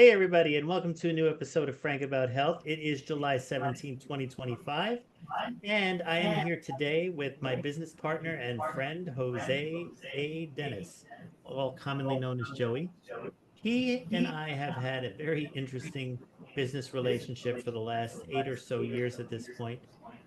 Hey, everybody, and welcome to a new episode of Frank About Health. It is July 17th, 2025, and I am here today with my business partner and friend, Jose A. Dennis, all commonly known as Joey. He and I have had a very interesting business relationship for the last 8 or so years at this point.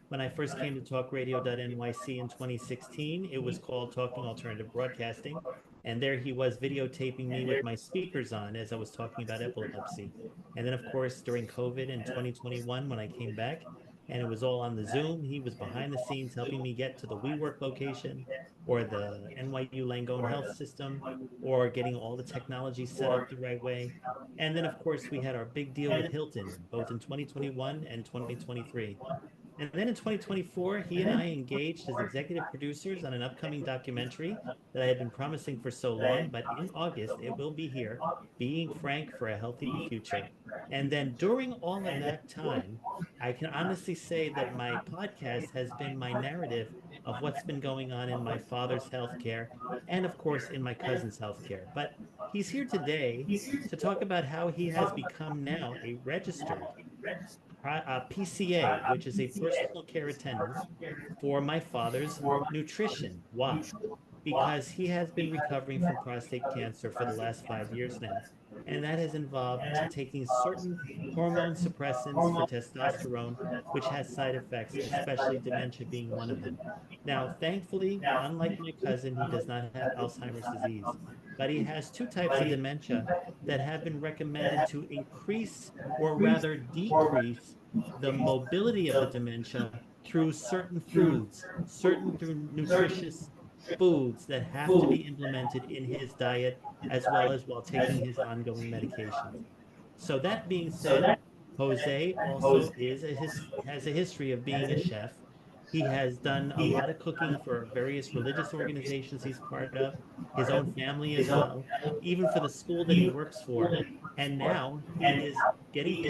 When I first came to talkradio.nyc in 2016, it was called Talking Alternative Broadcasting. And there he was videotaping me with my speakers on as I was talking about epilepsy. And then, of course, during COVID in 2021, when I came back and it was all on the Zoom, he was behind the scenes helping me get to the WeWork location or the NYU Langone Health System or getting all the technology set up the right way. And then, of course, we had our big deal with Hilton, both in 2021 and 2023. And then in 2024, he and I engaged as executive producers on an upcoming documentary that I had been promising for so long, but in August, it will be here, Being Frank for a Healthy Future. And then during all of that time, I can honestly say that my podcast has been my narrative of what's been going on in my father's healthcare and, of course, in my cousin's healthcare. But he's here today to talk about how he has become now a registered PCA, which is a personal care attendant for my father's nutrition. Why? Because he has been recovering from prostate cancer for the last 5 years now. And that has involved taking certain hormone suppressants for testosterone, which has side effects, especially dementia being one of them. Now, thankfully, unlike my cousin, he does not have Alzheimer's disease, but he has two types of dementia that have been recommended to increase or rather decrease the mobility of the dementia through certain foods, certain through nutritious foods that have to be implemented in his diet as well as while taking his ongoing medications. So that being said, Jose also has a history of being a chef. He has done a lot of cooking for various religious organizations he's part of, his own family as well, even for the school that he works for. And now he is getting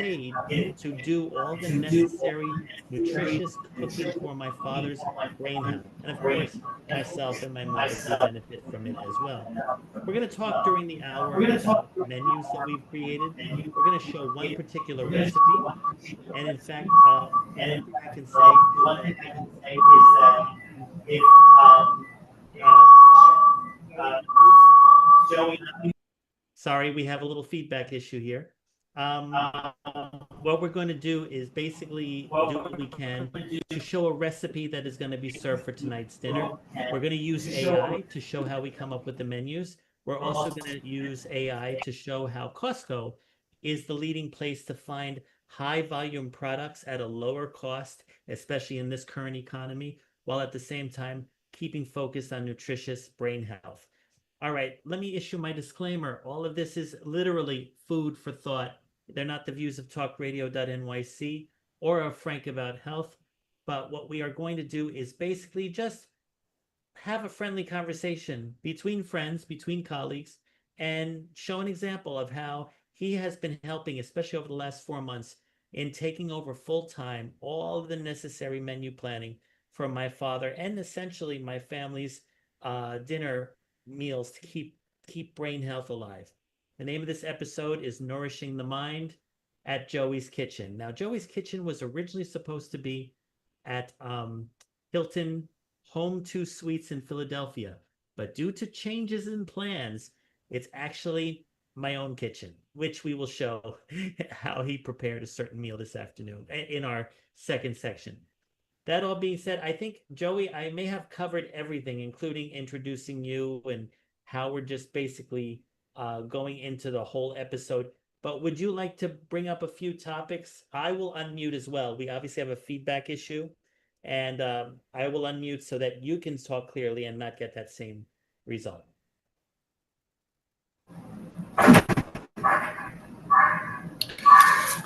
paid to do all the necessary nutritious cooking for my father's brain health. And of course, myself and my mother who benefit from it as well. We're going to talk during the hour about menus that we've created. We're going to show one particular recipe. And in fact, one thing I can say is that if if uh, Joey, sorry, we have a little feedback issue here. Um, what we're going to do is basically do what we can to show a recipe that is going to be served for tonight's dinner. We're going to use AI to show how we come up with the menus. We're also going to use AI to show how Costco is the leading place to find high volume products at a lower cost, especially in this current economy, while at the same time keeping focused on nutritious brain health. All right, let me issue my disclaimer. All of this is literally food for thought. They're not the views of talkradio.nyc or of Frank About Health. But what we are going to do is basically just have a friendly conversation between friends, between colleagues, and show an example of how he has been helping, especially over the last 4 months, in taking over full time all of the necessary menu planning for my father and essentially my family's dinner meals to keep brain health alive. The name of this episode is Nourishing the Mind at Joey's Kitchen. Now, Joey's Kitchen was originally supposed to be at Hilton Home 2 Suites in Philadelphia, but due to changes in plans, it's actually my own kitchen, which we will show how he prepared a certain meal this afternoon in our second section. That all being said, I think, Joey, I may have covered everything, including introducing you and how we're just basically going into the whole episode. But would you like to bring up a few topics? I will unmute as well. We obviously have a feedback issue, and I will unmute so that you can talk clearly and not get that same result.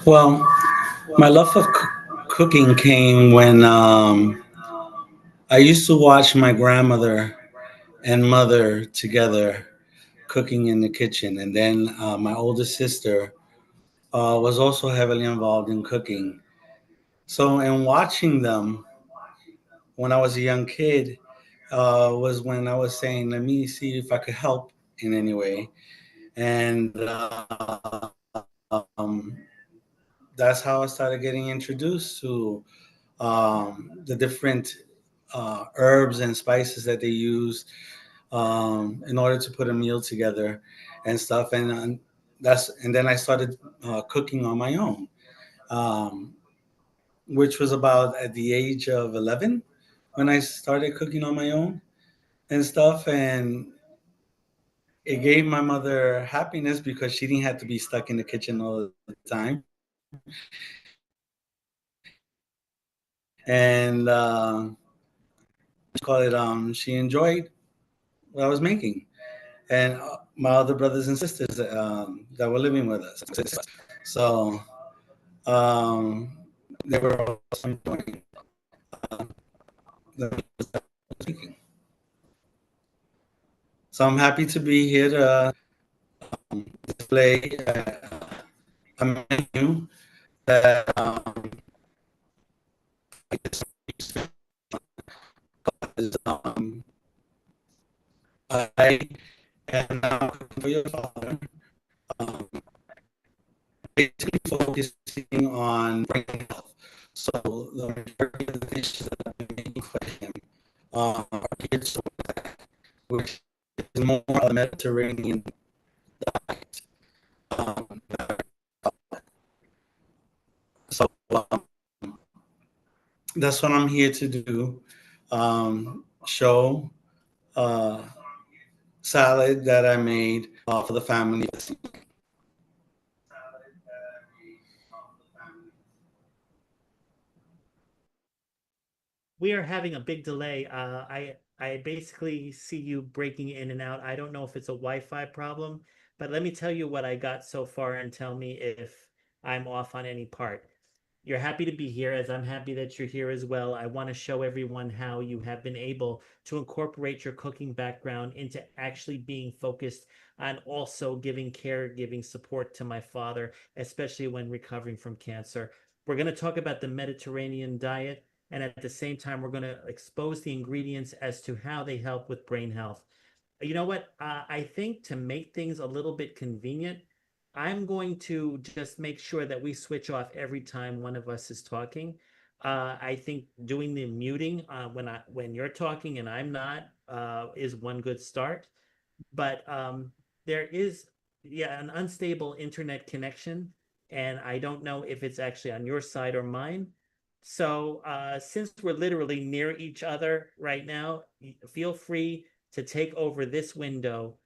Well, my love of cooking came when I used to watch my grandmother and mother together cooking in the kitchen. And then my older sister was also heavily involved in cooking. So, in watching them when I was a young kid, was when I was saying, let me see if I could help in any way. And that's how I started getting introduced to the different herbs and spices that they use in order to put a meal together and stuff. And then I started cooking on my own, um, which was about at the age of 11 when I started cooking on my own and stuff. And it gave my mother happiness because she didn't have to be stuck in the kitchen all the time. And she enjoyed what I was making. And my other brothers and sisters that were living with us. So they were also enjoying the meals that I was making. So I'm happy to be here to display a menu that is, I am now cooking for your father. Um, Basically focusing on brain health. So the majority of the dishes that I'm making for him are geared toward that, which is more of a Mediterranean diet. Um, so that's what I'm here to do. Show uh, salad that I made for the family. We are having a big delay. I basically see you breaking in and out. I don't know if it's a Wi-Fi problem, but let me tell you what I got so far and tell me if I'm off on any part. You're happy to be here, as I'm happy that you're here as well. I want to show everyone how you have been able to incorporate your cooking background into actually being focused on also giving caregiving support to my father, especially when recovering from cancer. We're going to talk about the Mediterranean diet, and at the same time, we're going to expose the ingredients as to how they help with brain health. You know what? I think to make things a little bit convenient, I'm going to just make sure that we switch off every time one of us is talking. I think doing the muting when you're talking and I'm not is one good start. But there is, yeah, an unstable internet connection, and I don't know if it's actually on your side or mine. So since we're literally near each other right now, feel free to take over this window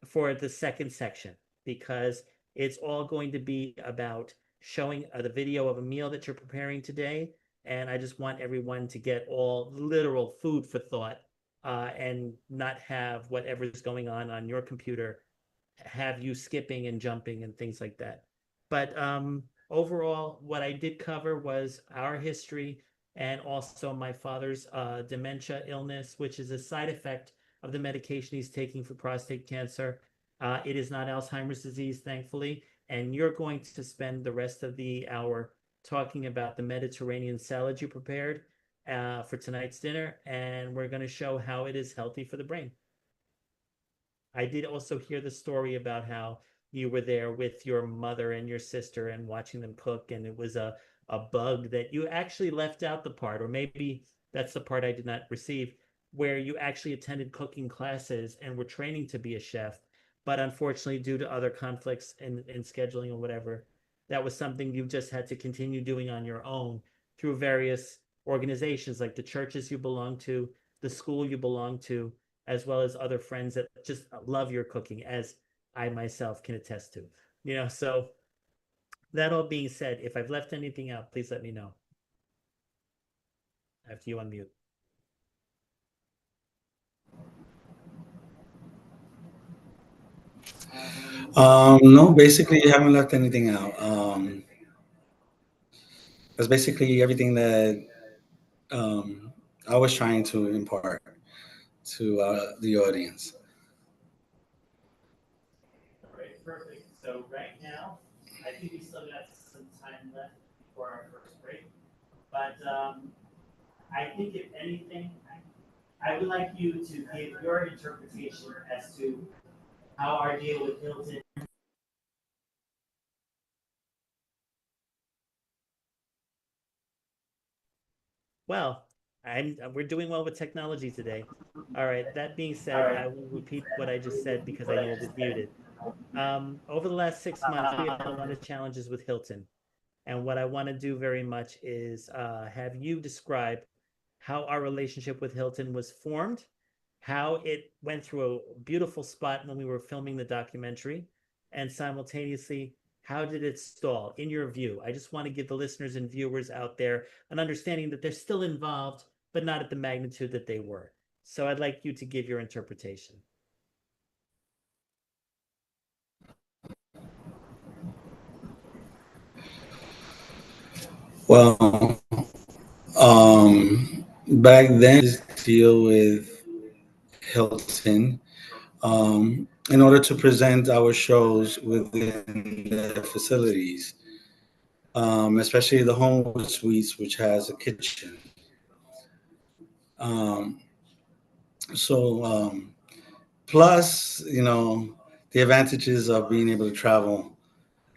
for the second section, because it's all going to be about showing the video of a meal that you're preparing today. And I just want everyone to get all literal food for thought, and not have whatever's going on your computer have you skipping and jumping and things like that. But overall, what I did cover was our history and also my father's dementia illness, which is a side effect of the medication he's taking for prostate cancer. It is not Alzheimer's disease, thankfully. And you're going to spend the rest of the hour talking about the Mediterranean salad you prepared for tonight's dinner, and we're going to show how it is healthy for the brain. I did also hear the story about how you were there with your mother and your sister and watching them cook, and it was a bug that you actually left out the part, or maybe that's the part I did not receive, where you actually attended cooking classes and were training to be a chef, but unfortunately, due to other conflicts in scheduling or whatever, that was something you just had to continue doing on your own through various organizations like the churches you belong to, the school you belong to, as well as other friends that just love your cooking, as I myself can attest to. So that all being said, if I've left anything out, please let me know after you unmute. No, basically, you haven't left anything out. That's basically everything that um, I was trying to impart to the audience. All right, perfect. So right now, I think we still got some time left before our first break. But I think if anything, I would like you to give your interpretation as to how our deal with Hilton Well, we're doing well with technology today. All right. That being said, I will repeat what I just said because I know it was muted. Over the last 6 months, we had a lot of challenges with Hilton. And what I want to do very much is have you describe how our relationship with Hilton was formed, how it went through a beautiful spot when we were filming the documentary, and simultaneously, how did it stall in your view? I just want to give the listeners and viewers out there an understanding that they're still involved, but not at the magnitude that they were. So I'd like you to give your interpretation. Well, back then, just deal with Hilton in order to present our shows within the facilities, especially the home suites, which has a kitchen. Um, so, plus, the advantages of being able to travel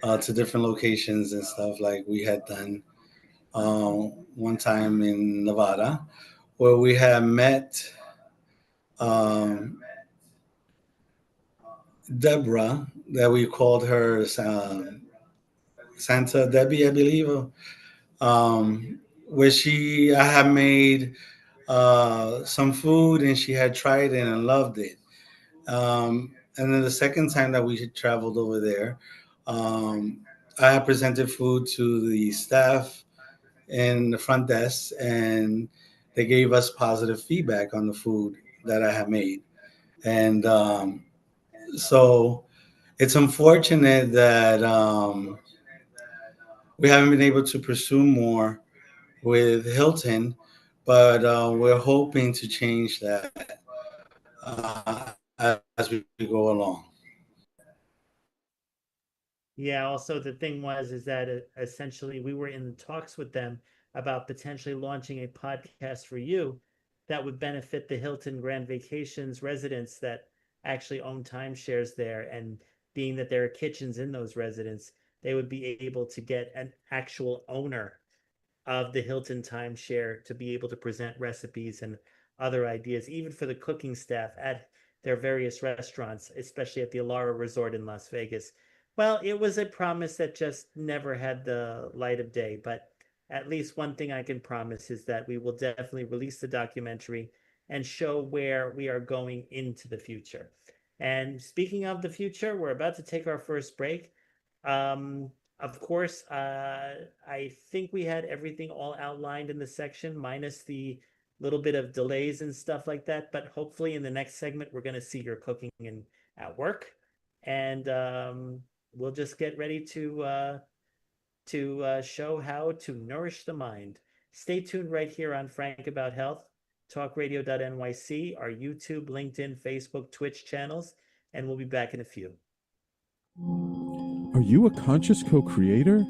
to different locations and stuff like we had done one time in Nevada, where we had met um, Deborah, that we called her Santa Debbie, I believe, where I had made some food and she had tried it and loved it. And then the second time that we traveled over there, I had presented food to the staff in the front desk, and they gave us positive feedback on the food that I had made. And so it's unfortunate that we haven't been able to pursue more with Hilton, but we're hoping to change that as we go along. Yeah, also the thing was is that essentially we were in talks with them about potentially launching a podcast for you that would benefit the Hilton Grand Vacations residents that actually own timeshares there. And being that there are kitchens in those residents, they would be able to get an actual owner of the Hilton timeshare to be able to present recipes and other ideas, even for the cooking staff at their various restaurants, especially at the Alara Resort in Las Vegas. Well, it was a promise that just never had the light of day, but at least one thing I can promise is that we will definitely release the documentary and show where we are going into the future. And speaking of the future, we're about to take our first break. Um, of course, I think we had everything all outlined in the section, minus the little bit of delays and stuff like that. But hopefully, in the next segment, we're going to see your cooking and at work, and we'll just get ready to show how to nourish the mind. Stay tuned right here on Frank About Health, talkradio.nyc, our YouTube, LinkedIn, Facebook, Twitch channels, and we'll be back in a few. Are you a conscious co-creator?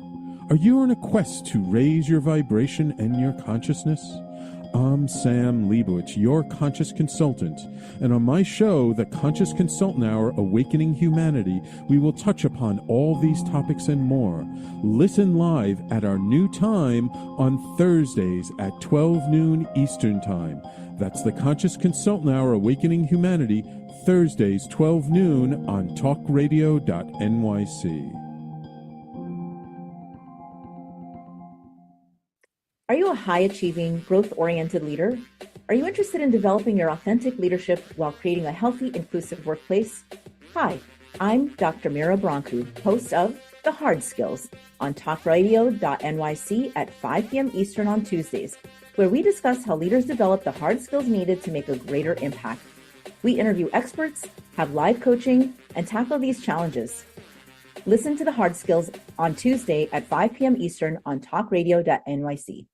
Are you on a quest to raise your vibration and your consciousness? I'm Sam Leibowitz, your conscious consultant, and on my show, The Conscious Consultant Hour, Awakening Humanity, we will touch upon all these topics and more. Listen live at our new time on Thursdays at 12 noon Eastern Time. That's The Conscious Consultant Hour, Awakening Humanity, Thursdays, 12 noon on talkradio.nyc. Are you a high-achieving, growth-oriented leader? Are you interested in developing your authentic leadership while creating a healthy, inclusive workplace? Hi, I'm Dr. Mira Brancu, host of The Hard Skills on talkradio.nyc at 5 p.m. Eastern on Tuesdays, where we discuss how leaders develop the hard skills needed to make a greater impact. We interview experts, have live coaching, and tackle these challenges. Listen to The Hard Skills on Tuesday at 5 p.m. Eastern on talkradio.nyc.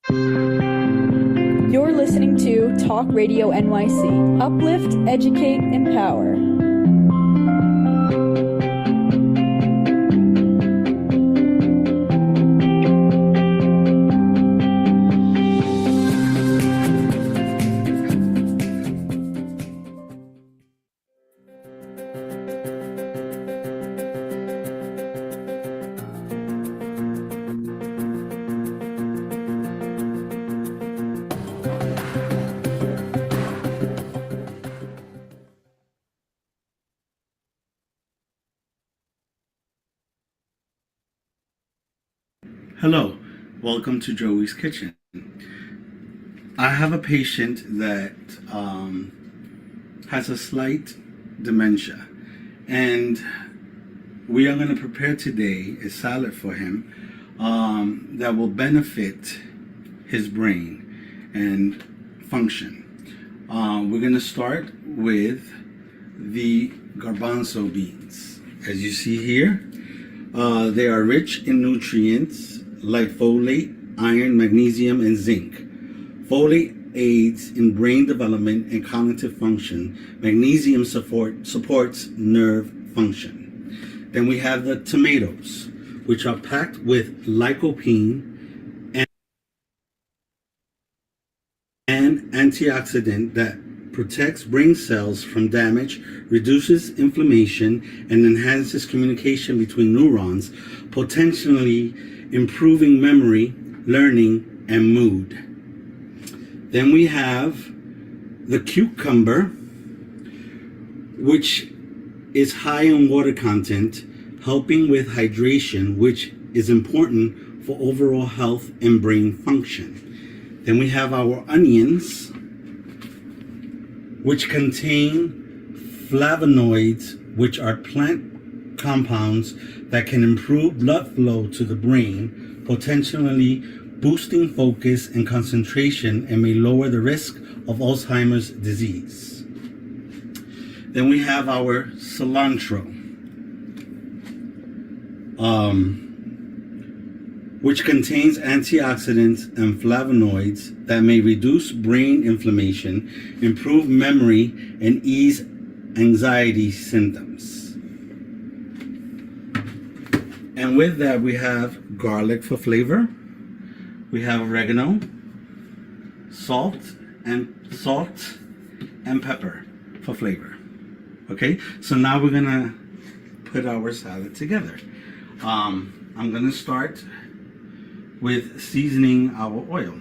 You're listening to Talk Radio NYC. Uplift, educate, empower. Hello, welcome to Joey's Kitchen. I have a patient that has a slight dementia, and we are going to prepare today a salad for him that will benefit his brain and function. We're going to start with the garbanzo beans. As you see here, they are rich in nutrients like folate, iron, magnesium, and zinc. Folate aids in brain development and cognitive function. Magnesium supports nerve function. Then we have the tomatoes, which are packed with lycopene and antioxidant that protects brain cells from damage, reduces inflammation, and enhances communication between neurons, potentially improving memory, learning, and mood. Then we have the cucumber, which is high in water content, helping with hydration, which is important for overall health and brain function. Then we have our onions, which contain flavonoids, which are plant compounds that can improve blood flow to the brain, potentially boosting focus and concentration, and may lower the risk of Alzheimer's disease. Then we have our cilantro, which contains antioxidants and flavonoids that may reduce brain inflammation, improve memory, and ease anxiety symptoms. And with that, we have garlic for flavor. We have oregano, salt and pepper for flavor. Okay, so now we're gonna put our salad together. I'm gonna start with seasoning our oil.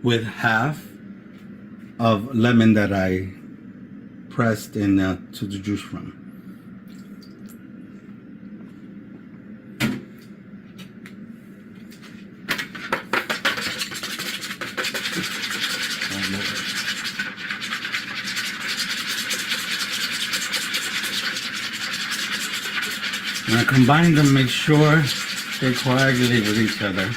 With half of lemon that I pressed in to the juice from. When I combine them, make sure they coagulate with each other.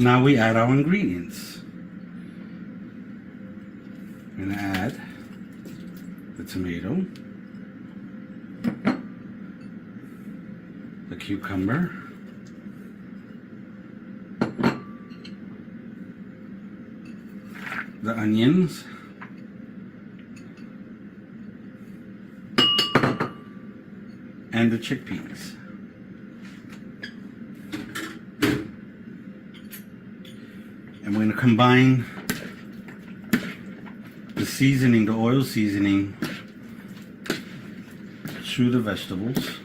Now we add our ingredients. I'm going to add the tomato, the cucumber, the onions, and the chickpeas. And we're going to combine the seasoning, the oil seasoning, to the vegetables.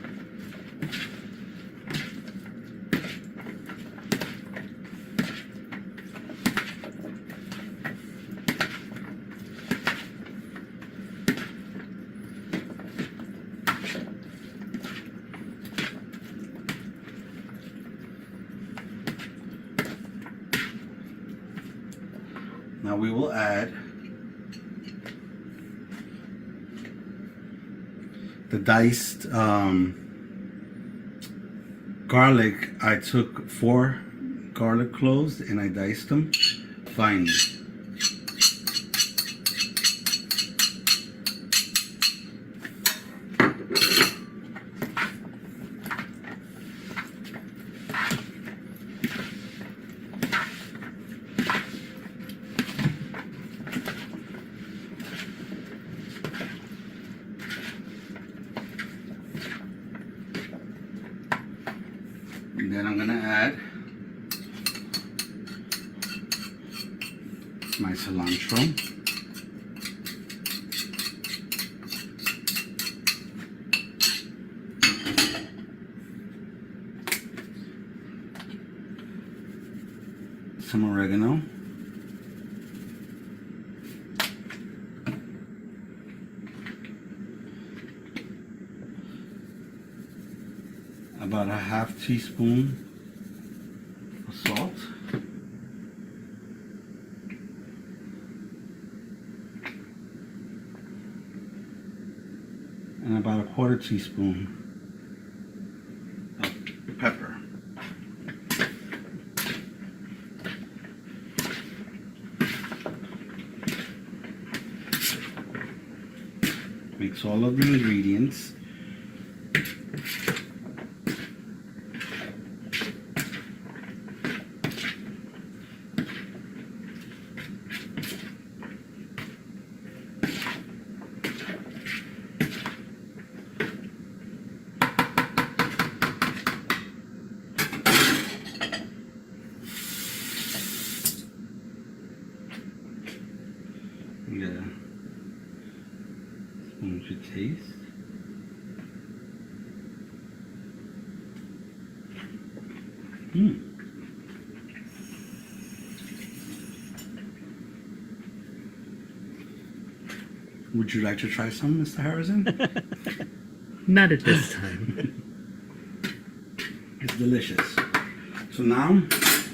Now we will add the diced garlic. I took 4 garlic cloves and I diced them finely. And then I'm going to add my cilantro. Some oregano. About a half teaspoon of salt. And about a quarter teaspoon of pepper. Mix all of the ingredients. Yeah. Spoon to taste. Would you like to try some, Mr. Harrison? Not at this time. It's delicious. So now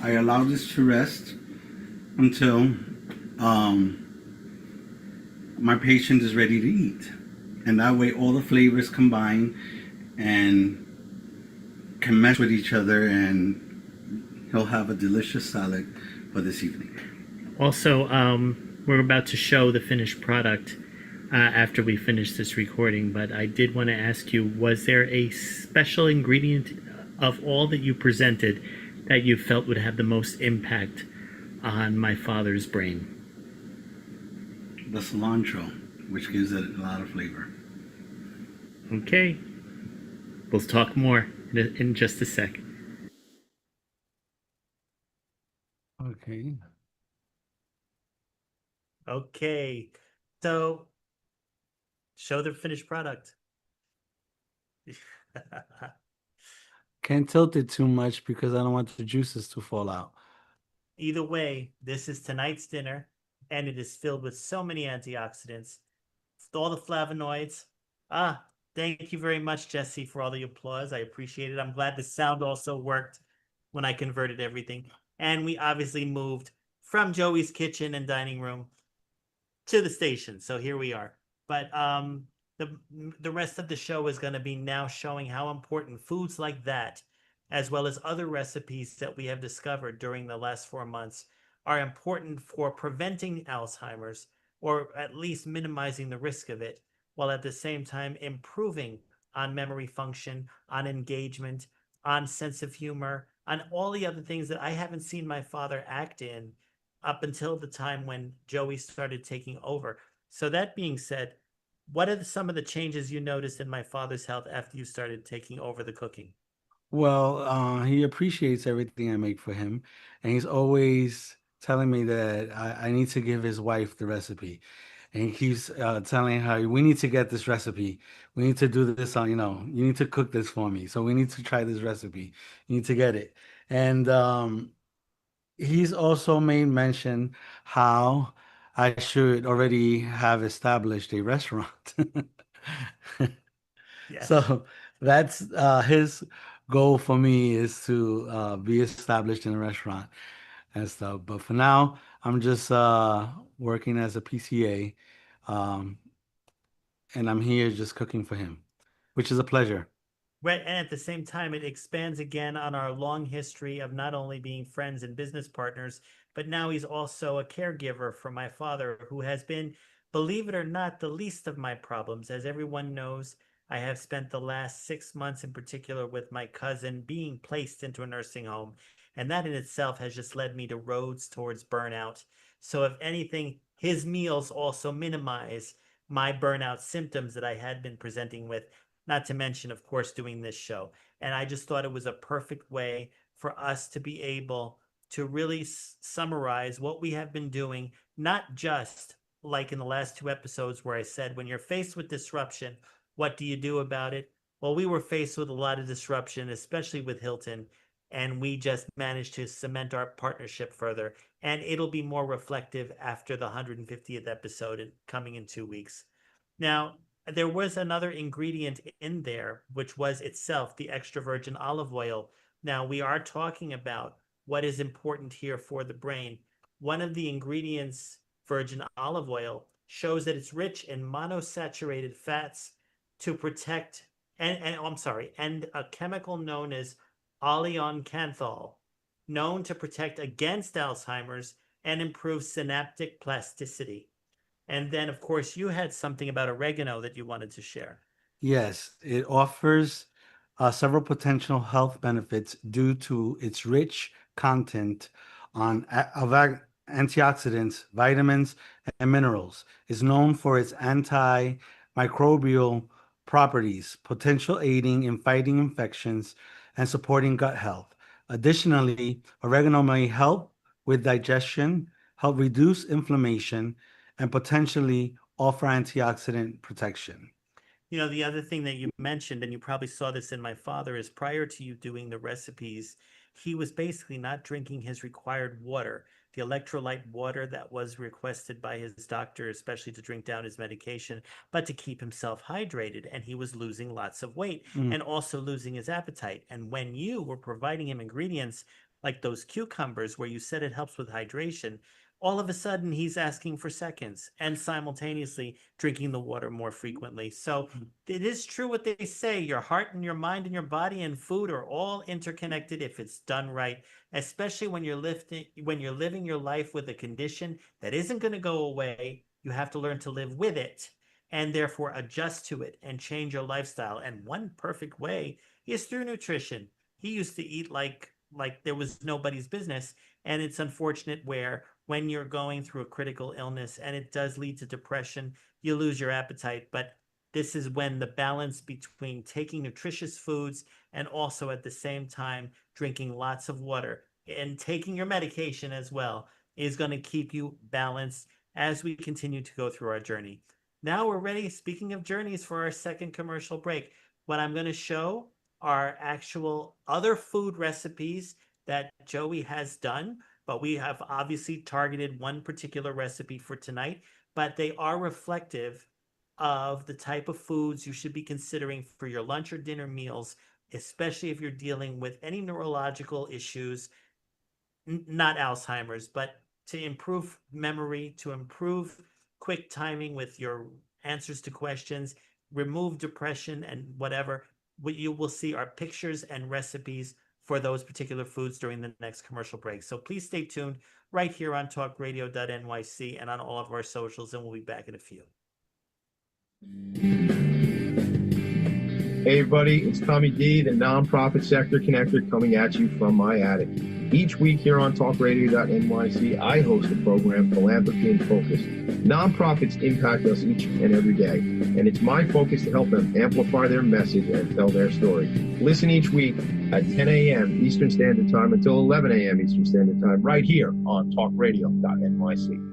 I allow this to rest until my patient is ready to eat. And that way all the flavors combine and can mesh with each other, and he'll have a delicious salad for this evening. Also, we're about to show the finished product after we finish this recording, but I did want to ask you, was there a special ingredient of all that you presented that you felt would have the most impact on my father's brain? The cilantro, which gives it a lot of flavor. Okay. We'll talk more in just a sec. Okay. Okay. So, show the finished product. Can't tilt it too much because I don't want the juices to fall out. Either way, this is tonight's dinner, and it is filled with so many antioxidants, all the flavonoids. Thank you very much, Jesse, for all the applause. I appreciate it. I'm glad the sound also worked when I converted everything. And we obviously moved from Joey's kitchen and dining room to the station. So here we are. But the rest of the show is going to be now showing how important foods like that, as well as other recipes that we have discovered during the last 4 months, are important for preventing Alzheimer's, or at least minimizing the risk of it, while at the same time improving on memory function, on engagement, on sense of humor, on all the other things that I haven't seen my father act in up until the time when Joey started taking over. So that being said, what are some of the changes you noticed in my father's health after you started taking over the cooking? Well, he appreciates everything I make for him, and he's always telling me that I need to give his wife the recipe. And he keeps telling her, we need to get this recipe. We need to do this on, you need to cook this for me. So we need to try this recipe. You need to get it. And he's also made mention how I should already have established a restaurant. Yes. So that's his goal for me, is to be established in a restaurant and stuff. But for now, I'm just working as a PCA, um, and I'm here just cooking for him, which is a pleasure. Right, and at the same time, it expands again on our long history of not only being friends and business partners, but now he's also a caregiver for my father, who has been, believe it or not, the least of my problems. As everyone knows, I have spent the last 6 months in particular with my cousin being placed into a nursing home, and that in itself has just led me to roads towards burnout. So if anything, his meals also minimize my burnout symptoms that I had been presenting with, not to mention, of course, doing this show. And I just thought it was a perfect way for us to be able to really summarize what we have been doing, not just like in the last two episodes where I said, when you're faced with disruption, what do you do about it? Well, we were faced with a lot of disruption, especially with Hilton, and we just managed to cement our partnership further. And it'll be more reflective after the 150th episode coming in 2 weeks. Now, there was another ingredient in there, which was itself the extra virgin olive oil. Now, we are talking about what is important here for the brain. One of the ingredients, virgin olive oil, shows that it's rich in monosaturated fats to protect, and a chemical known as oleocanthal, known to protect against Alzheimer's and improve synaptic plasticity. And then, of course, you had something about oregano that you wanted to share. Yes, it offers several potential health benefits due to its rich content of antioxidants, vitamins, and minerals. It's known for its antimicrobial properties, potential aiding in fighting infections and supporting gut health. Additionally, oregano may help with digestion, help reduce inflammation, and potentially offer antioxidant protection. You know, the other thing that you mentioned, and you probably saw this in my father, is prior to you doing the recipes, he was basically not drinking his required water, the electrolyte water that was requested by his doctor, especially to drink down his medication, but to keep himself hydrated. And he was losing lots of weight and also losing his appetite. And when you were providing him ingredients like those cucumbers, where you said it helps with hydration, all of a sudden he's asking for seconds and simultaneously drinking the water more frequently. So it is true what they say, your heart and your mind and your body and food are all interconnected if it's done right, especially when you're living your life with a condition that isn't going to go away. You have to learn to live with it and therefore adjust to it and change your lifestyle. And one perfect way is through nutrition. He used to eat like there was nobody's business. And it's unfortunate where when you're going through a critical illness and it does lead to depression, you lose your appetite. But this is when the balance between taking nutritious foods and also at the same time drinking lots of water and taking your medication as well is going to keep you balanced as we continue to go through our journey. Now we're ready, speaking of journeys, for our second commercial break. What I'm going to show are actual other food recipes that Joey has done, but we have obviously targeted one particular recipe for tonight, but they are reflective of the type of foods you should be considering for your lunch or dinner meals, especially if you're dealing with any neurological issues, not Alzheimer's, but to improve memory, to improve quick timing with your answers to questions, remove depression and whatever. What you will see are pictures and recipes for those particular foods during the next commercial break. So please stay tuned right here on talkradio.nyc and on all of our socials, and we'll be back in a few. Hey everybody, it's Tommy D, the nonprofit sector connector, coming at you from my attic. Each week here on talkradio.nyc, I host a program, Philanthropy in Focus. Nonprofits impact us each and every day, and it's my focus to help them amplify their message and tell their story. Listen each week at 10 a.m. Eastern Standard Time until 11 a.m. Eastern Standard Time, right here on talkradio.nyc.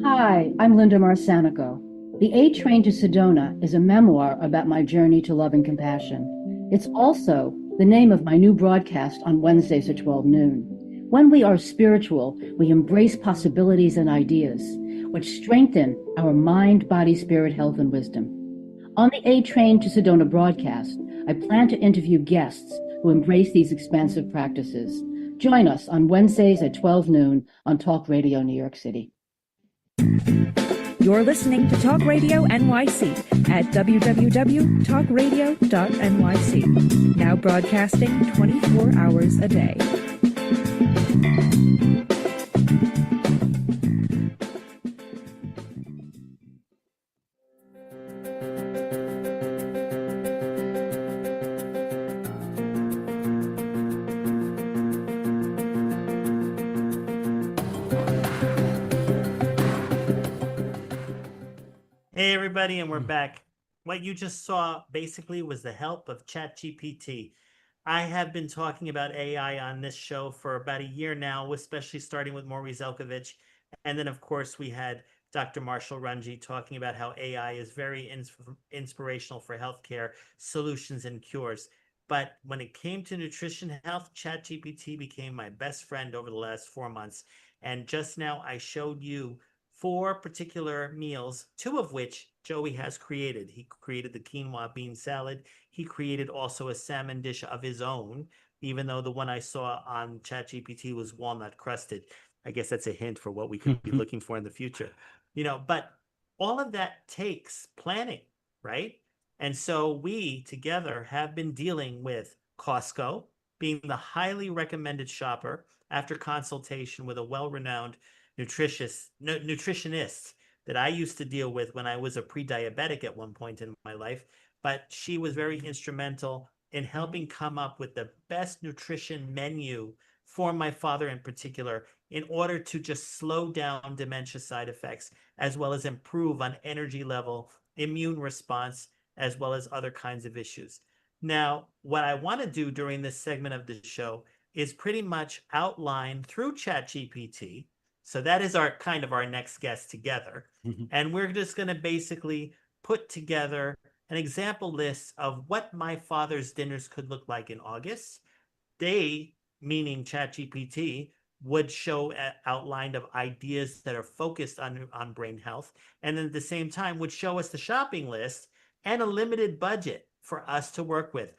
Hi, I'm Linda Marsanico. The A Train to Sedona is a memoir about my journey to love and compassion. It's also the name of my new broadcast on Wednesdays at 12 noon. When we are spiritual, we embrace possibilities and ideas, which strengthen our mind, body, spirit, health, and wisdom. On the A Train to Sedona broadcast, I plan to interview guests who embrace these expansive practices. Join us on Wednesdays at 12 noon on Talk Radio New York City. You're listening to Talk Radio NYC at www.talkradio.nyc. Now broadcasting 24 hours a day. Hey everybody, and we're back. What you just saw basically was the help of ChatGPT. I have been talking about AI on this show for about a year now, especially starting with Maurice Zelkovich. And then, of course, we had Dr. Marshall Runji talking about how AI is very inspirational for healthcare solutions and cures. But when it came to nutrition health, ChatGPT became my best friend over the last 4 months. And just now I showed you 4 particular meals, 2 of which Joey has created. He created the quinoa bean salad. He created also a salmon dish of his own, even though the one I saw on ChatGPT was walnut crusted. I guess that's a hint for what we could be looking for in the future. But all of that takes planning, right? And so we together have been dealing with Costco being the highly recommended shopper after consultation with a well-renowned nutritionist that I used to deal with when I was a pre-diabetic at one point in my life. But she was very instrumental in helping come up with the best nutrition menu for my father in particular, in order to just slow down dementia side effects, as well as improve on energy level, immune response, as well as other kinds of issues. Now, what I want to do during this segment of the show is pretty much outline through ChatGPT. So that is our kind of our next guest together. And we're just going to basically put together an example list of what my father's dinners could look like in August. They, meaning ChatGPT, would show an outline of ideas that are focused on brain health. And then at the same time would show us the shopping list and a limited budget for us to work with.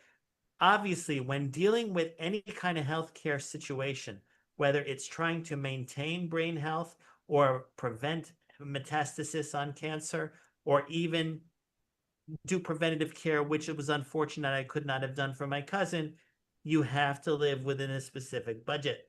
Obviously, when dealing with any kind of healthcare situation, whether it's trying to maintain brain health or prevent metastasis on cancer, or even do preventative care, which it was unfortunate I could not have done for my cousin, you have to live within a specific budget.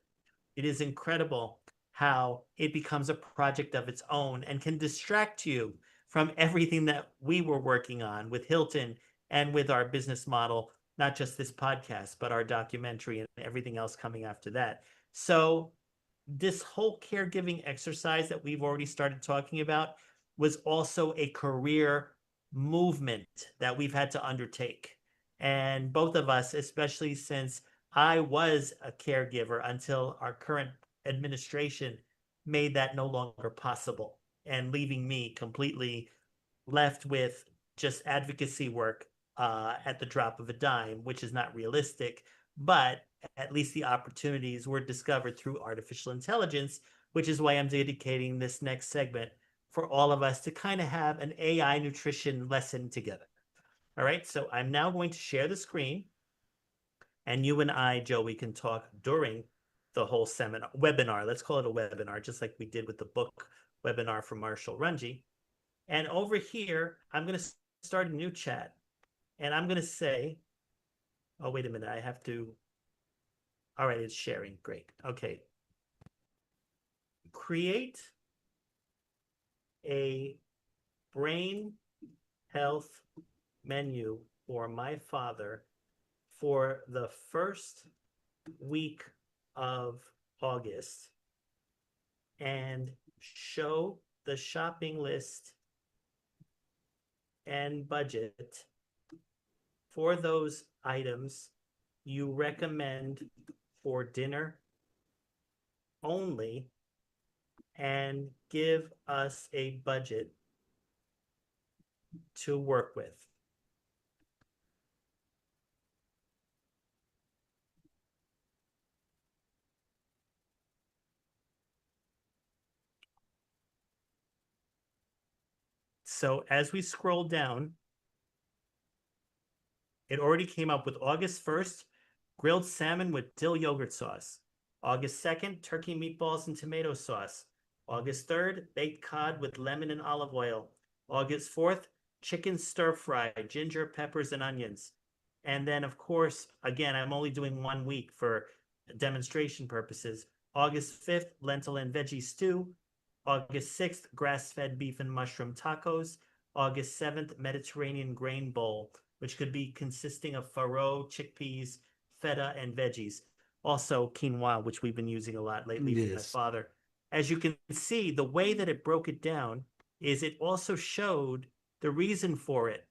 It is incredible how it becomes a project of its own and can distract you from everything that we were working on with Hilton and with our business model, not just this podcast, but our documentary and everything else coming after that. So this whole caregiving exercise that we've already started talking about was also a career movement that we've had to undertake. And both of us, especially since I was a caregiver until our current administration made that no longer possible, and leaving me completely left with just advocacy work at the drop of a dime, which is not realistic, but at least the opportunities were discovered through artificial intelligence, which is why I'm dedicating this next segment for all of us to kind of have an AI nutrition lesson together. All right, so I'm now going to share the screen, and you and I, Joey, can talk during the whole webinar. Let's call it a webinar, just like we did with the book webinar from Marshall Runji. And over here, I'm going to start a new chat, and I'm going to say, oh, wait a minute, I have to, all right, it's sharing, great. Okay. Create a brain health menu for my father for the first week of August, and show the shopping list and budget for those items you recommend for dinner only, and give us a budget to work with. So as we scroll down, it already came up with August 1st, grilled salmon with dill yogurt sauce. August 2nd, turkey meatballs and tomato sauce. August 3rd, baked cod with lemon and olive oil. August 4th, chicken stir fry, ginger, peppers, and onions. And then, of course, again, I'm only doing 1 week for demonstration purposes. August 5th, lentil and veggie stew. August 6th, grass-fed beef and mushroom tacos. August 7th, Mediterranean grain bowl, which could be consisting of farro, chickpeas, feta, and veggies. Also quinoa, which we've been using a lot lately from my father. As you can see, the way that it broke it down is it also showed the reason for it.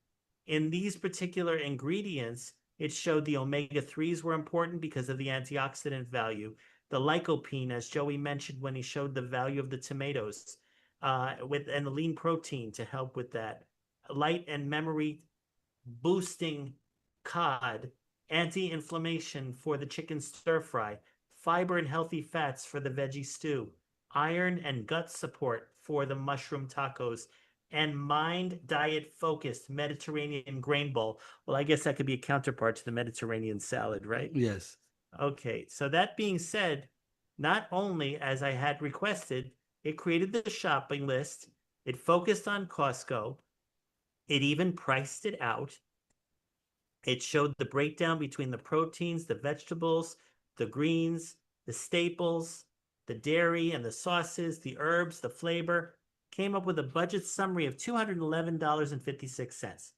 In these particular ingredients, It showed the omega-3s were important because of the antioxidant value. The lycopene, as Joey mentioned when he showed the value of the tomatoes, and the lean protein to help with that. Light and memory boosting cod, anti-inflammation for the chicken stir fry, fiber and healthy fats for the veggie stew, iron and gut support for the mushroom tacos, and mind diet focused Mediterranean grain bowl. Well, I guess that could be a counterpart to the Mediterranean salad, right? Yes. Okay, so that being said, not only as I had requested, it created the shopping list, it focused on Costco, it even priced it out. It showed the breakdown between the proteins, the vegetables, the greens, the staples, the dairy and the sauces, the herbs, the flavor. Came up with a budget summary of $211.56.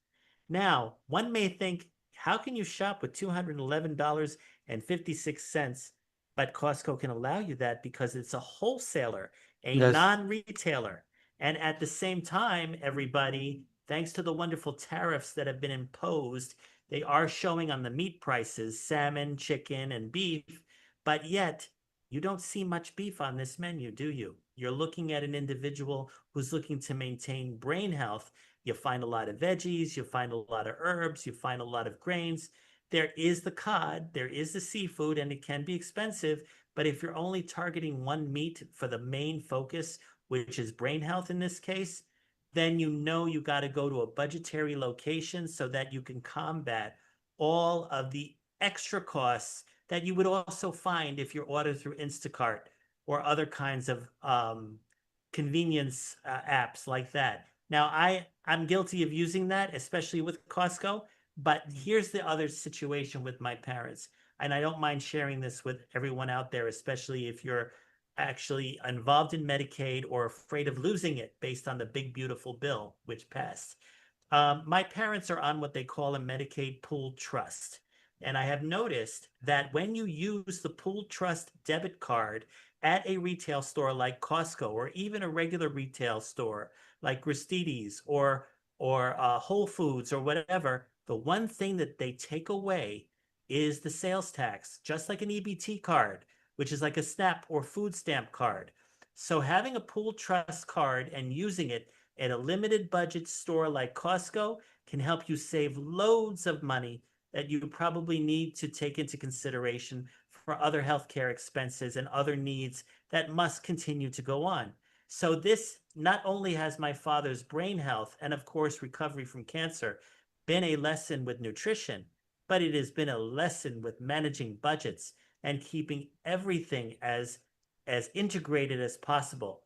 Now, one may think, how can you shop with $211.56? But Costco can allow you that because it's a wholesaler, a Yes. non-retailer. And at the same time, everybody, thanks to the wonderful tariffs that have been imposed, they are showing on the meat prices, salmon, chicken, and beef, but yet you don't see much beef on this menu, do you? You're looking at an individual who's looking to maintain brain health. You find a lot of veggies, you find a lot of herbs, you find a lot of grains. There is the cod, there is the seafood, and it can be expensive, but if you're only targeting one meat for the main focus, which is brain health in this case, then you know you got to go to a budgetary location so that you can combat all of the extra costs that you would also find if you order through Instacart or other kinds of convenience apps like that. Now, I'm guilty of using that, especially with Costco, but here's the other situation with my parents. And I don't mind sharing this with everyone out there, especially if you're actually involved in Medicaid or afraid of losing it based on the big, beautiful bill, which passed. My parents are on what they call a Medicaid pooled trust. And I have noticed that when you use the pooled trust debit card at a retail store like Costco, or even a regular retail store like Gristedes or Whole Foods or whatever, the one thing that they take away is the sales tax, just like an EBT card, which is like a SNAP or food stamp card. So having a pooled trust card and using it at a limited budget store like Costco can help you save loads of money that you probably need to take into consideration for other healthcare expenses and other needs that must continue to go on. So this not only has my father's brain health and of course recovery from cancer been a lesson with nutrition, but it has been a lesson with managing budgets and keeping everything as integrated as possible.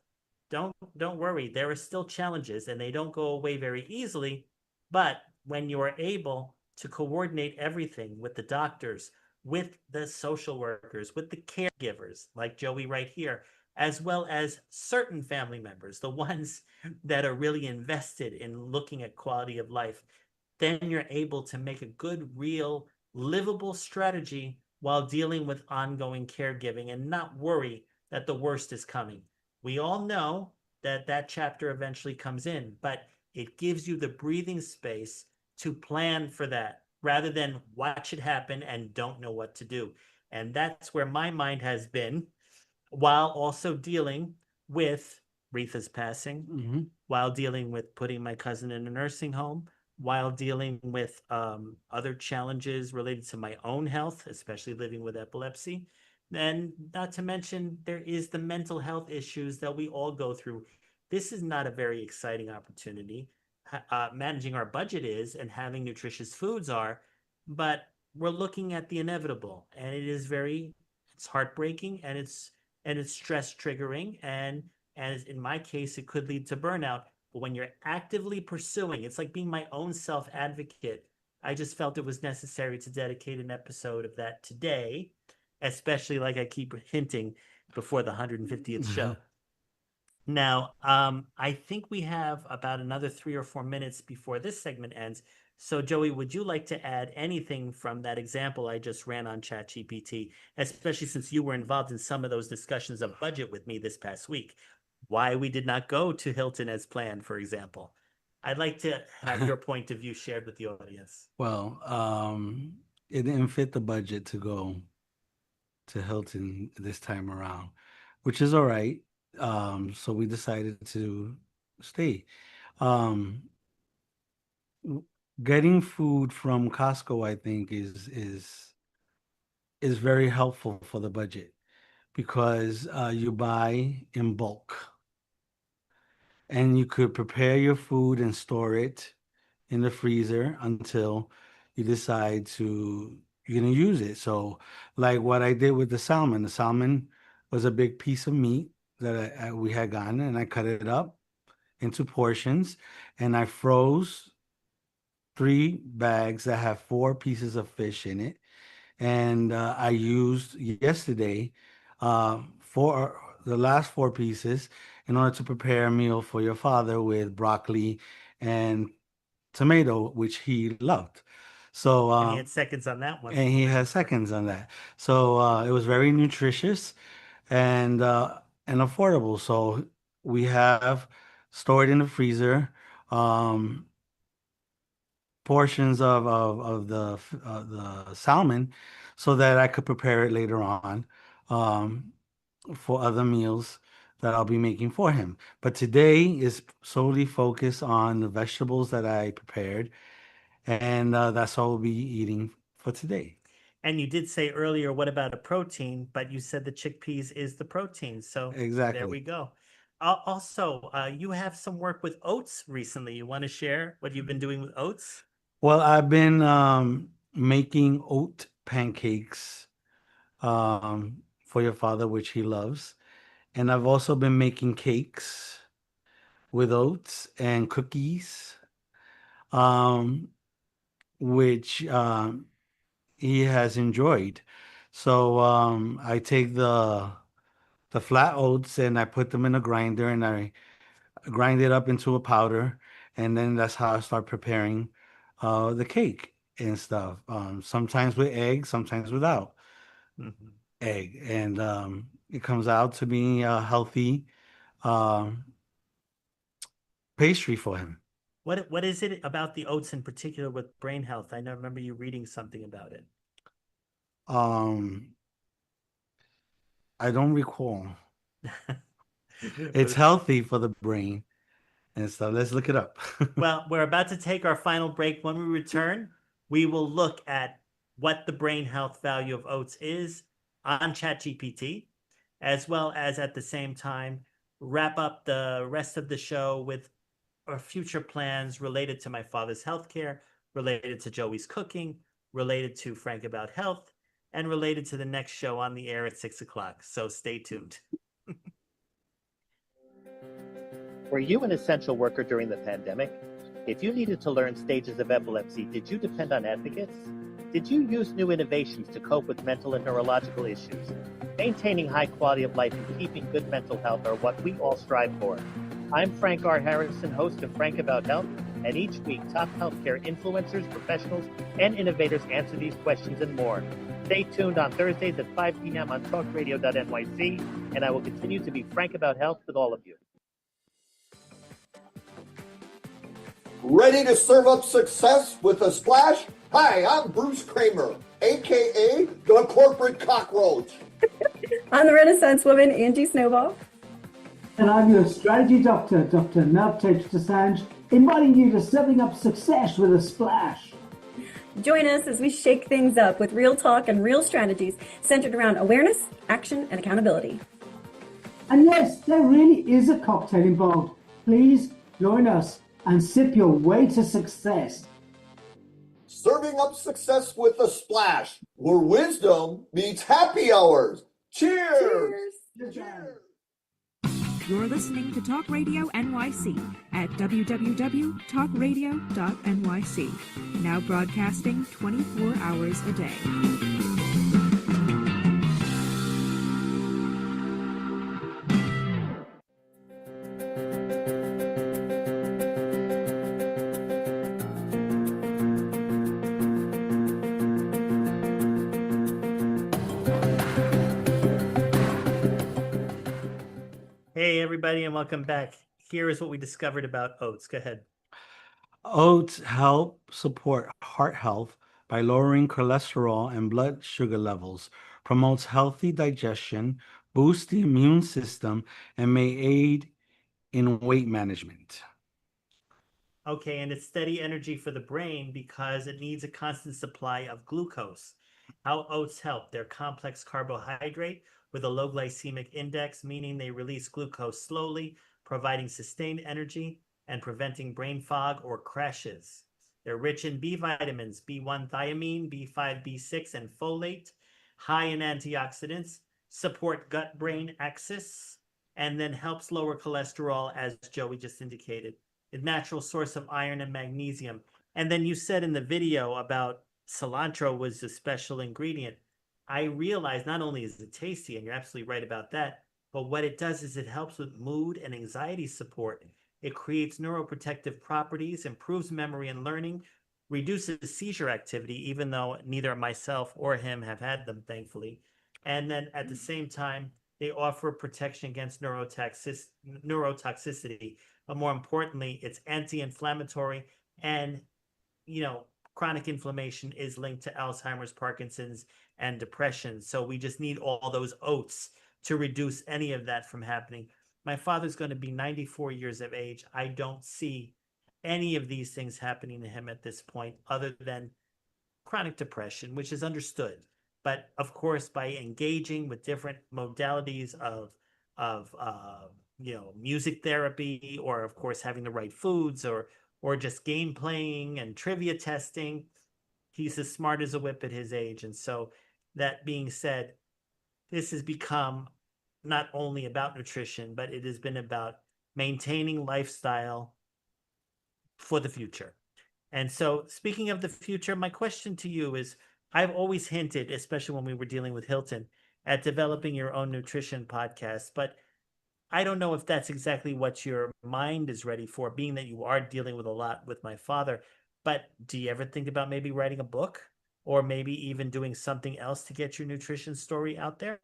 Don't worry, there are still challenges and they don't go away very easily, but when you are able to coordinate everything with the doctors, with the social workers, with the caregivers, like Joey right here, as well as certain family members, the ones that are really invested in looking at quality of life, then you're able to make a good, real, livable strategy while dealing with ongoing caregiving and not worry that the worst is coming. We all know that that chapter eventually comes in, but it gives you the breathing space to plan for that rather than watch it happen and don't know what to do. And that's where my mind has been while also dealing with Retha's passing, while dealing with putting my cousin in a nursing home, while dealing with other challenges related to my own health, especially living with epilepsy. And not to mention, there is the mental health issues that we all go through. This is not a very exciting opportunity. Managing our budget is, and having nutritious foods are, but we're looking at the inevitable, and it's heartbreaking, and it's stress triggering, and as in my case, it could lead to burnout. But when you're actively pursuing, it's like being my own self advocate. I just felt it was necessary to dedicate an episode of that today, especially like I keep hinting before the 150th show. Now, I think we have about another 3 or 4 minutes before this segment ends. So, Joey, would you like to add anything from that example I just ran on ChatGPT, especially since you were involved in some of those discussions of budget with me this past week? Why we did not go to Hilton as planned, for example. I'd like to have your point of view shared with the audience. Well, it didn't fit the budget to go to Hilton this time around, which is all right. So we decided to stay. Um, Getting food from Costco, I think, is very helpful for the budget because you buy in bulk and you could prepare your food and store it in the freezer until you decide to you're gonna use it. So, like what I did with the salmon. The salmon was a big piece of meat that we had gotten, and I cut it up into portions, and I froze 3 bags that have 4 pieces of fish in it. And I used yesterday for the last 4 pieces in order to prepare a meal for your father with broccoli and tomato, which he loved. So And he had seconds on that one. and he has seconds on that. So it was very nutritious and affordable. So we have stored in the freezer um, portions of the salmon so that I could prepare it later on um, for other meals that I'll be making for him. But today is solely focused on the vegetables that I prepared, and that's all we'll be eating for today. And you did say earlier, what about a protein? But you said the chickpeas is the protein. So there Exactly. we go. Also, you have some work with oats recently. You want to share what you've been doing with oats? Well, I've been making oat pancakes for your father, which he loves. And I've also been making cakes with oats and cookies, um, which he has enjoyed. So I take the flat oats and I put them in a grinder and I grind it up into a powder, and then that's how I start preparing the cake and stuff. Sometimes with egg, sometimes without egg, and it comes out to be a healthy um, pastry for him. What is it about the oats in particular with brain health? I know, remember you reading something about it. Um, I don't recall. It's healthy for the brain and stuff. Let's look it up. Well, we're about to take our final break. When we return, we will look at what the brain health value of oats is on ChatGPT, as well as at the same time wrap up the rest of the show with our future plans related to my father's healthcare, related to Joey's cooking, related to Frank About Health, and related to the next show on the air at 6 o'clock. So stay tuned. Were you an essential worker during the pandemic? If you needed to learn stages of epilepsy, did you depend on advocates? Did you use new innovations to cope with mental and neurological issues? Maintaining high quality of life and keeping good mental health are what we all strive for. I'm Frank R. Harrison, host of Frank About Health, and each week top healthcare influencers, professionals, and innovators answer these questions and more. Stay tuned on Thursdays at 5 p.m. on talkradio.nyc, and I will continue to be Frank About Health with all of you. Ready to serve up success with a splash? Hi, I'm Bruce Kramer, a.k.a. the Corporate Cockroach. I'm the Renaissance woman, Angie Snowball. And I'm your strategy doctor, Dr. Nav Desange, inviting you to serving up success with a splash. Join us as we shake things up with real talk and real strategies centered around awareness, action, and accountability. And yes, there really is a cocktail involved. Please join us and sip your way to success. Serving up success with a splash, where wisdom meets happy hours. Cheers! Cheers. You're listening to Talk Radio NYC at www.talkradio.nyc. Now broadcasting 24 hours a day. Hey, everybody, and welcome back. Here is what we discovered about oats. Go ahead. Oats help support heart health by by lowering cholesterol and blood sugar levels, promotes healthy digestion, boosts the immune system, and may aid in weight management. Okay, and it's steady energy for the brain because it needs a constant supply of glucose. How oats help? They're complex carbohydrate with a low glycemic index, meaning they release glucose slowly, providing sustained energy and preventing brain fog or crashes. They're rich in B vitamins, B1 thiamine, B5, B6, and folate, high in antioxidants, support gut-brain axis, and then helps lower cholesterol, as Joey just indicated. A natural source of iron and magnesium. And then you said in the video about cilantro was a special ingredient. I realized not only is it tasty, and you're absolutely right about that, but what it does is it helps with mood and anxiety support. It creates neuroprotective properties, improves memory and learning, reduces seizure activity, even though neither myself or him have had them, thankfully. And then at the same time, they offer protection against neurotoxicity, but more importantly, it's anti-inflammatory, and chronic inflammation is linked to Alzheimer's, Parkinson's, and depression. So we just need all those oats to reduce any of that from happening. My father's going to be 94 years of age. I don't see any of these things happening to him at this point, other than chronic depression, which is understood. But of course, by engaging with different modalities of music therapy, or of course having the right foods, or just game playing and trivia testing, he's as smart as a whip at his age. And so, that being said, this has become not only about nutrition, but it has been about maintaining lifestyle for the future. And so, speaking of the future, my question to you is, I've always hinted, especially when we were dealing with Hilton, at developing your own nutrition podcast, but I don't know if that's exactly what your mind is ready for, being that you are dealing with a lot with my father. But do you ever think about maybe writing a book, or maybe even doing something else to get your nutrition story out there?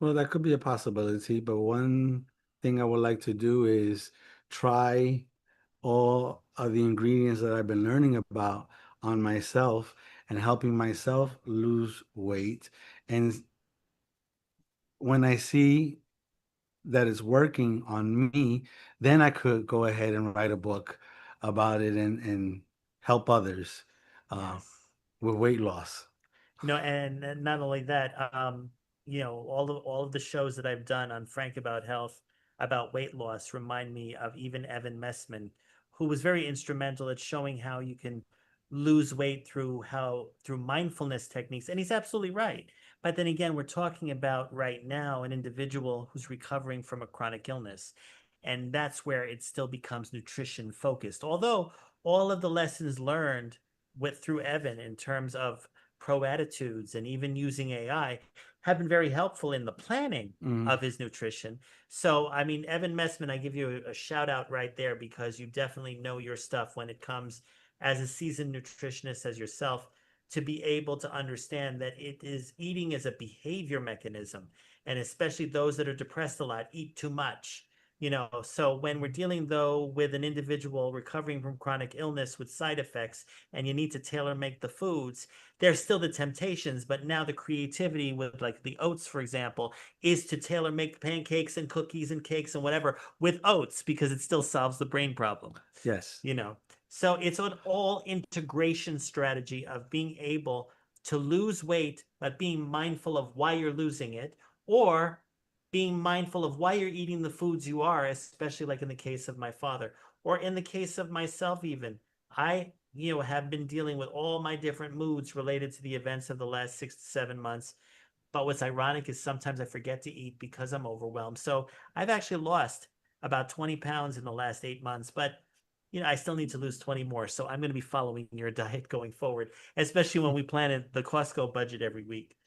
Well, that could be a possibility, but one thing I would like to do is try all of the ingredients that I've been learning about on myself and helping myself lose weight. And when I see that it's working on me, then I could go ahead and write a book about it and help others Yes. with weight loss. And not only that, all of the shows that I've done on Frank About Health, about weight loss, remind me of even Evan Messman, who was very instrumental at showing how you can lose weight through mindfulness techniques. And he's absolutely right. But then again, we're talking about right now an individual who's recovering from a chronic illness. And that's where it still becomes nutrition focused. Although all of the lessons learned through Evan in terms of pro attitudes and even using AI have been very helpful in the planning of his nutrition. So, I mean, Evan Messman, I give you a shout out right there, because you definitely know your stuff when it comes, as a seasoned nutritionist as yourself, to be able to understand that eating is a behavior mechanism. And especially those that are depressed a lot eat too much. So when we're dealing, though, with an individual recovering from chronic illness with side effects, and you need to tailor make the foods, there's still the temptations, but now the creativity with, like, the oats, for example, is to tailor make pancakes and cookies and cakes and whatever with oats, because it still solves the brain problem. Yes. So it's an all integration strategy of being able to lose weight, but being mindful of why you're losing it, or being mindful of why you're eating the foods you are, especially like in the case of my father, or in the case of myself even. I, have been dealing with all my different moods related to the events of the last 6 to 7 months. But what's ironic is sometimes I forget to eat because I'm overwhelmed. So I've actually lost about 20 pounds in the last 8 months, but I still need to lose 20 more. So I'm going to be following your diet going forward, especially when we plan the Costco budget every week.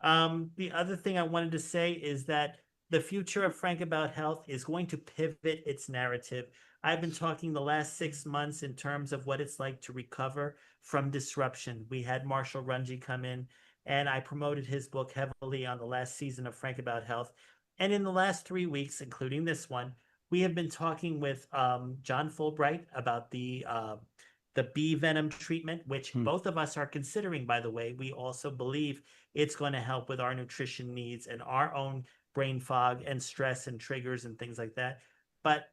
The other thing I wanted to say is that the future of Frank About Health is going to pivot its narrative. I've been talking the last 6 months in terms of what it's like to recover from disruption. We had Marshall Runge come in, and I promoted his book heavily on the last season of Frank About Health. And in the last 3 weeks, including this one, we have been talking with John Fulbright about the the bee venom treatment, which both of us are considering, by the way. We also believe it's going to help with our nutrition needs and our own brain fog and stress and triggers and things like that. But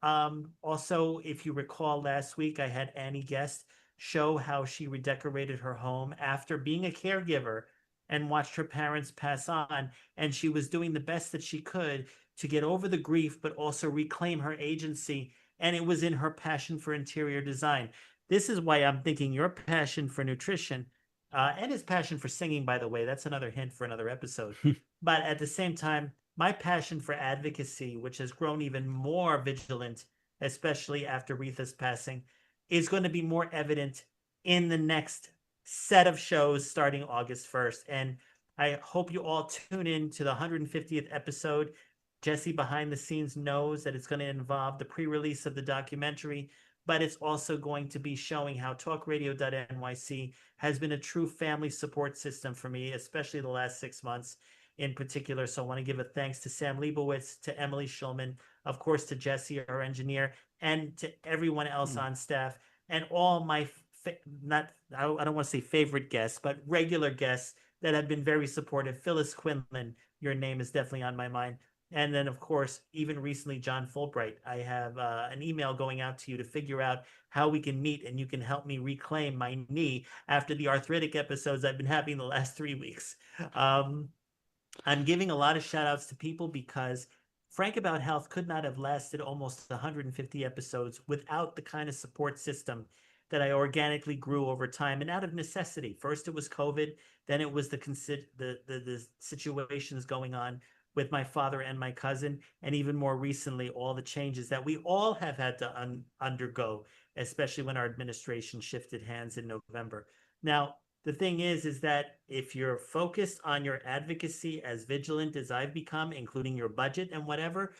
also, if you recall last week, I had Annie Guest show how she redecorated her home after being a caregiver and watched her parents pass on. And she was doing the best that she could to get over the grief, but also reclaim her agency. And it was in her passion for interior design. This is why I'm thinking your passion for nutrition and his passion for singing, by the way, that's another hint for another episode. But at the same time, my passion for advocacy, which has grown even more vigilant, especially after Retha's passing, is going to be more evident in the next set of shows starting August 1st. And I hope you all tune in to the 150th episode. Jesse behind the scenes knows that it's going to involve the pre-release of the documentary, but it's also going to be showing how talkradio.nyc has been a true family support system for me, especially the last 6 months in particular. So I want to give a thanks to Sam Leibowitz, to Emily Schulman, of course, to Jesse, our engineer, and to everyone else on staff, and all my, I don't want to say favorite guests, but regular guests that have been very supportive. Phyllis Quinlan, your name is definitely on my mind. And then, of course, even recently, John Fulbright. I have an email going out to you to figure out how we can meet, and you can help me reclaim my knee after the arthritic episodes I've been having the last 3 weeks. I'm giving a lot of shout outs to people because Frank About Health could not have lasted almost 150 episodes without the kind of support system that I organically grew over time and out of necessity. First, it was COVID. Then it was the situations going on with my father and my cousin. And even more recently, all the changes that we all have had to undergo, especially when our administration shifted hands in November. Now, the thing is that if you're focused on your advocacy as vigilant as I've become, including your budget and whatever,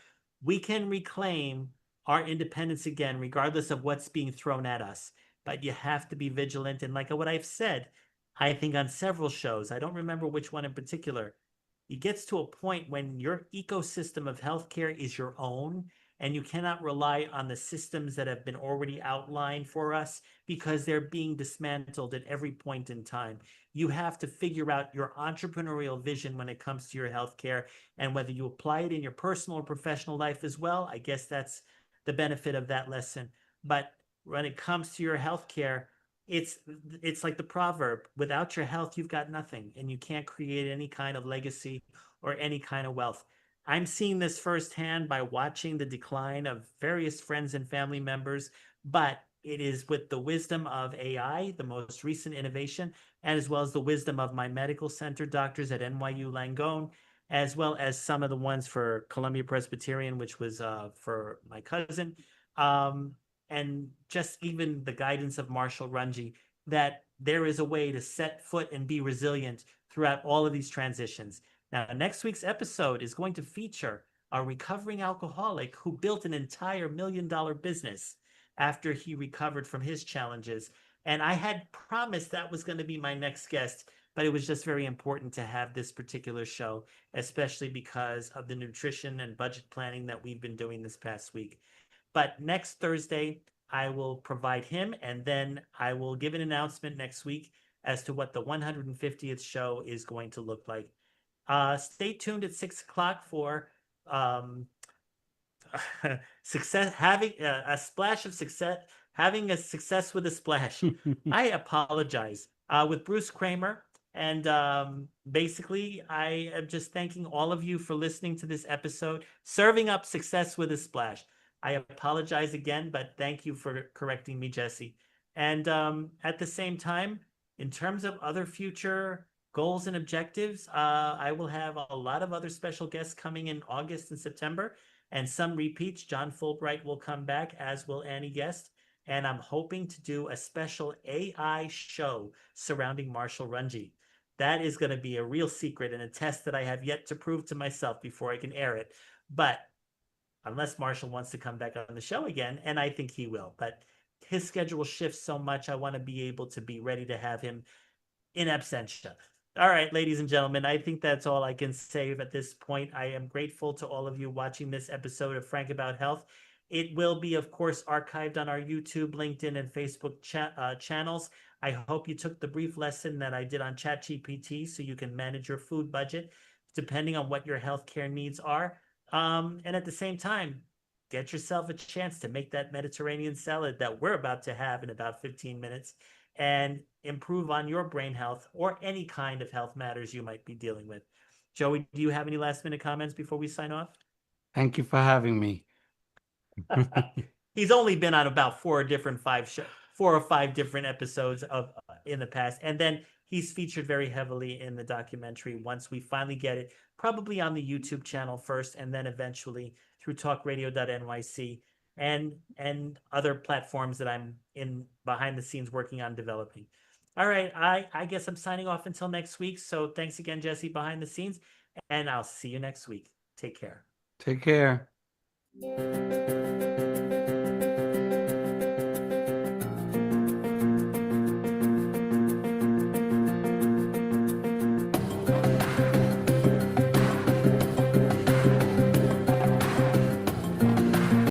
we can reclaim our independence again, regardless of what's being thrown at us. But you have to be vigilant. And like what I've said, I think on several shows, I don't remember which one in particular, it gets to a point when your ecosystem of healthcare is your own, and you cannot rely on the systems that have been already outlined for us because they're being dismantled at every point in time. You have to figure out your entrepreneurial vision when it comes to your healthcare, and whether you apply it in your personal or professional life as well. I guess that's the benefit of that lesson. But when it comes to your healthcare, it's like the proverb, without your health, you've got nothing, and you can't create any kind of legacy or any kind of wealth. I'm seeing this firsthand by watching the decline of various friends and family members, but it is with the wisdom of AI, the most recent innovation, and as well as the wisdom of my medical center doctors at NYU Langone, as well as some of the ones for Columbia Presbyterian, which was for my cousin, and just even the guidance of Marshall Runge, that there is a way to set foot and be resilient throughout all of these transitions. Now, next week's episode is going to feature a recovering alcoholic who built an entire $1 million business after he recovered from his challenges. And I had promised that was going to be my next guest, but it was just very important to have this particular show, especially because of the nutrition and budget planning that we've been doing this past week. But next Thursday, I will provide him, and then I will give an announcement next week as to what the 150th show is going to look like. Stay tuned at 6 o'clock for success, having a splash of success, having a success with a splash. I apologize, with Bruce Kramer. And basically, I am just thanking all of you for listening to this episode, serving up success with a splash. I apologize again, but thank you for correcting me, Jesse. And at the same time, in terms of other future goals and objectives, I will have a lot of other special guests coming in August and September, and some repeats. John Fulbright will come back, as will Annie Guest. And I'm hoping to do a special AI show surrounding Marshall Runge. That is going to be a real secret and a test that I have yet to prove to myself before I can air it. But unless Marshall wants to come back on the show again, and I think he will. But his schedule shifts so much, I want to be able to be ready to have him in absentia. All right, ladies and gentlemen, I think that's all I can say at this point. I am grateful to all of you watching this episode of Frank About Health. It will be, of course, archived on our YouTube, LinkedIn, and Facebook channels. I hope you took the brief lesson that I did on ChatGPT so you can manage your food budget depending on what your healthcare needs are. And at the same time, get yourself a chance to make that Mediterranean salad that we're about to have in about 15 minutes and improve on your brain health or any kind of health matters you might be dealing with. Joey, do you have any last minute comments before we sign off? Thank you for having me. He's only been on about four or five different episodes of in the past, and then he's featured very heavily in the documentary once we finally get it, probably on the YouTube channel first, and then eventually through talkradio.nyc and other platforms that I'm in behind the scenes working on developing. All right, I guess I'm signing off until next week. So thanks again, Jesse, behind the scenes, and I'll see you next week. Take care. Take care.